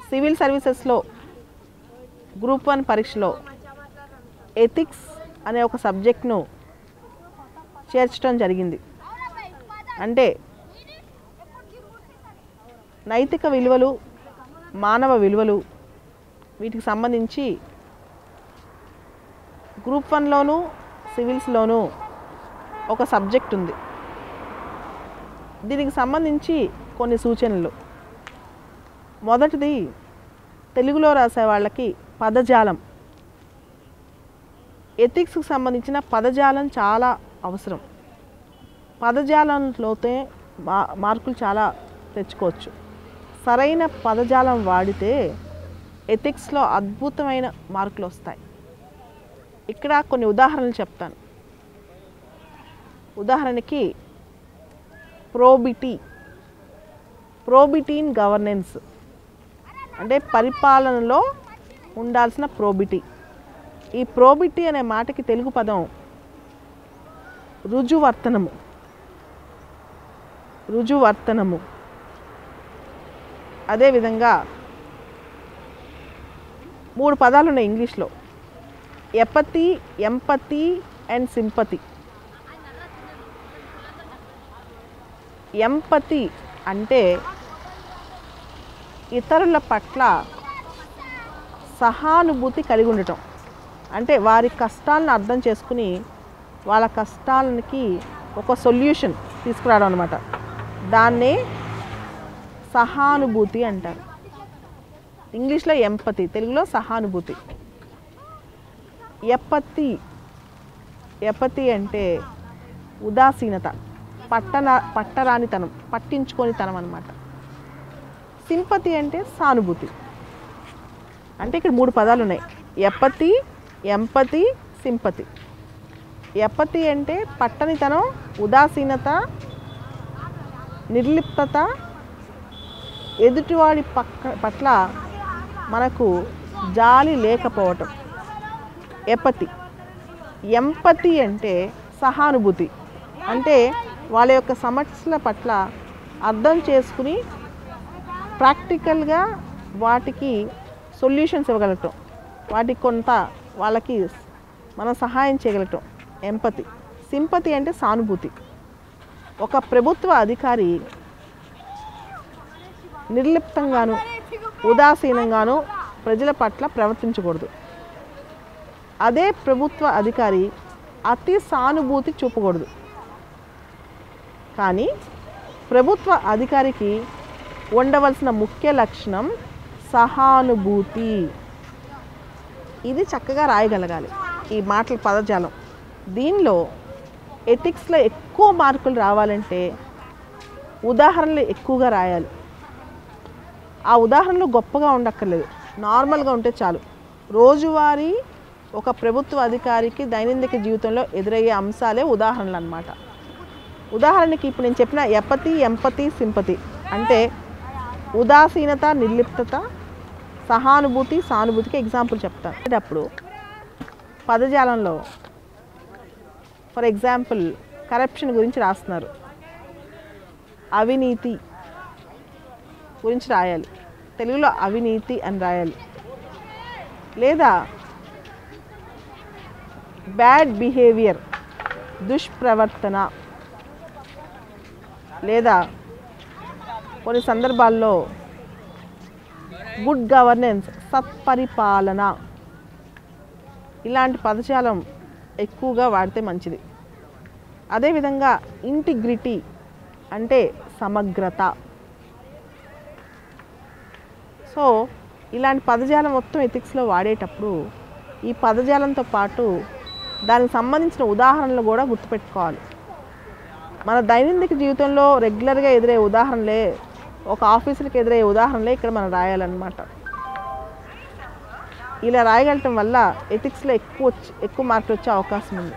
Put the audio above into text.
Civil సర్వీసెస్లో group 1 పరీక్షలో ethics అనే ఒక సబ్జెక్ట్ను చేర్చడం జరిగింది. అంటే నైతిక విలువలు, మానవ విలువలు వీటికి సంబంధించి గ్రూప్ 1లోనూ సివిల్స్లోనూ ఒక సబ్జెక్ట్ ఉంది. దీనికి సంబంధించి కొన్ని సూచనలు. మొదటిది, తెలుగులో రాసే వాళ్ళకి పదజాలం. ఎథిక్స్కి సంబంధించిన పదజాలం చాలా అవసరం. పదజాలంలోతే మార్కులు చాలా తెచ్చుకోవచ్చు. సరైన పదజాలం వాడితే ఎథిక్స్లో అద్భుతమైన మార్కులు వస్తాయి. ఇక్కడ కొన్ని ఉదాహరణలు చెప్తాను. ఉదాహరణకి ప్రోబిటీ ఇన్ గవర్నెన్స్ అంటే పరిపాలనలో ఉండాల్సిన ప్రోబిటీ. ఈ ప్రోబిటీ అనే మాటకి తెలుగు పదం రుజువర్తనము. అదేవిధంగా 3 పదాలు ఉన్నాయి ఇంగ్లీష్లో: ఎపతి, ఎంపతి అండ్ సింపతి. ఎంపతి అంటే ఇతరుల పట్ల సహానుభూతి కలిగి ఉండటం. అంటే వారి కష్టాలను అర్థం చేసుకుని వాళ్ళ కష్టాలకి ఒక సొల్యూషన్ తీసుకురావడం అన్నమాట. దాన్నే సహానుభూతి అంటారు. ఇంగ్లీష్లో ఎంపతి, తెలుగులో సహానుభూతి. ఎపతి అంటే ఉదాసీనత, పట్టరానితనం, పట్టించుకోనితనం అన్నమాట. సింపతి అంటే సానుభూతి. అంటే ఇక్కడ 3 పదాలు ఉన్నాయి: ఎపతి, ఎంపతి, సింపతి. ఎపతి అంటే పట్టనితనం, ఉదాసీనత, నిర్లిప్తత, ఎదుటివాడి పట్ల మనకు జాలి లేకపోవటం ఎపతి. ఎంపతి అంటే సహానుభూతి. అంటే వాళ్ళ యొక్క సమస్యల పట్ల అర్థం చేసుకుని ప్రాక్టికల్గా వాటికి సొల్యూషన్స్ ఇవ్వగలగటం, వాటికి కొంత వాళ్ళకి మనం సహాయం చేయగలగటం ఎంపతి. సింపతి అంటే సానుభూతి. ఒక ప్రభుత్వ అధికారి నిర్లిప్తంగాను, ఉదాసీనంగాను ప్రజల పట్ల ప్రవర్తించకూడదు. అదే ప్రభుత్వ అధికారి అతి సానుభూతి చూపకూడదు. కానీ ప్రభుత్వ అధికారికి ఉండవలసిన ముఖ్య లక్షణం సహానుభూతి. ఇది చక్కగా రాయగలగాలి ఈ మాటల పదజాలం. దీనిలో ఎథిక్స్లో ఎక్కువ మార్కులు రావాలంటే ఉదాహరణలు ఎక్కువగా రాయాలి. ఆ ఉదాహరణలు గొప్పగా ఉండక్కర్లేదు, నార్మల్గా ఉంటే చాలు. రోజువారీ ఒక ప్రభుత్వ అధికారికి దైనందిక జీవితంలో ఎదురయ్యే అంశాలే ఉదాహరణలు అన్నమాట. ఉదాహరణకి ఇప్పుడు నేను చెప్పిన ఎపతి, ఎంపతి, సింపతి అంటే ఉదాసీనత, నిర్లిప్తత, సహానుభూతి, సానుభూతికి ఎగ్జాంపుల్ చెప్తాను. అప్పుడు పదజాలంలో ఫర్ ఎగ్జాంపుల్ కరప్షన్ గురించి రాస్తున్నారు, అవినీతి గురించి రాయాలి. తెలుగులో అవినీతి అని రాయాలి. లేదా బ్యాడ్ బిహేవియర్, దుష్ప్రవర్తన. లేదా కొన్ని సందర్భాల్లో గుడ్ గవర్నెన్స్, సత్పరిపాలన. ఇలాంటి పదజాలం ఎక్కువగా వాడితే మంచిది. అదేవిధంగా ఇంటిగ్రిటీ అంటే సమగ్రత. సో ఇలాంటి పదజాలం మొత్తం ఎథిక్స్లో వాడేటప్పుడు ఈ పదజాలంతో పాటు దానికి సంబంధించిన ఉదాహరణలు కూడా గుర్తుపెట్టుకోవాలి. మన దైనందిక జీవితంలో రెగ్యులర్గా ఎదురయ్యే ఉదాహరణలే, ఒక ఆఫీసర్కి ఎదురయ్యే ఉదాహరణలే ఇక్కడ మనం రాయాలన్నమాట. ఇలా రాయగలటం వల్ల ఎథిక్స్లో ఎక్కువ మార్కులు వచ్చే అవకాశం ఉంది.